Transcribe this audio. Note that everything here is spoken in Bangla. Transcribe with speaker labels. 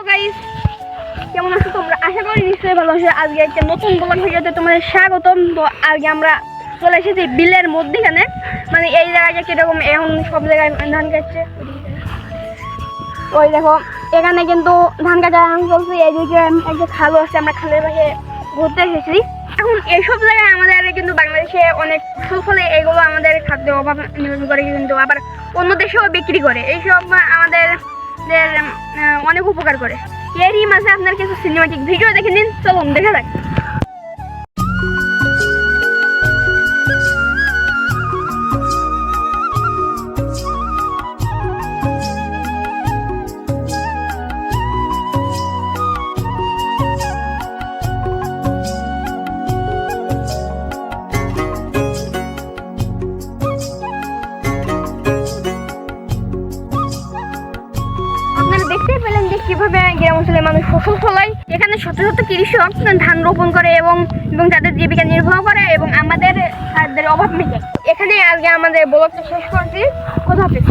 Speaker 1: গাইস, কেমন আছো তোমরা? আশা করি নিশ্চয়ই ভালো আছো। আজকে একটা নতুন ব্লগ ভিডিওতে তোমাদের স্বাগতম। তো আজকে আমরা চলে এসেছি বিলের মধ্যখানে, মানে এই জায়গাটা কিরকম, এখন সব জায়গায় ধান কাটছে। ওই দেখো, এখানে কিন্তু ধান কাটা চলছে। এইদিকে একটা খালও আছে, আমরা খালের পাশে ঘুরতে এসেছি। এখন এইসব জায়গায় আমাদের কিন্তু বাংলাদেশে অনেক ফসল ফলে, এগুলো আমাদের খাদ্য অভাব নির্ভর করে, কিন্তু আবার অন্য দেশেও বিক্রি করে। এইসব আমাদের অনেক উপকার করে। এরই মাঝে আপনার কিছু সিনেমাটিক ভিডিও দেখে নিন, চলুন দেখা যাক। দেখতেই পেলেন যে কিভাবে গ্রাম অঞ্চলে মানুষ ফসল ফলায়। এখানে শত শত কৃষক ধান রোপণ করে এবং তাদের জীবিকা নির্বাহ করে এবং আমাদের খাদ্যের অভাব মেটায়। এখানে আজকে আমাদের ব্লগটা শেষ করছি। খোদা হাফেজ।